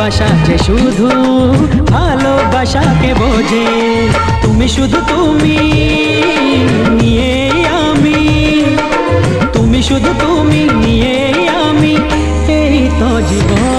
ভালোবাসা যে শুধু ভালোবাসাকে বোঝে। তুমি শুধু তুমি, নিয়ে আমি, তুমি শুধু তুমি, নিয়ে আমি, এই তো জীবন।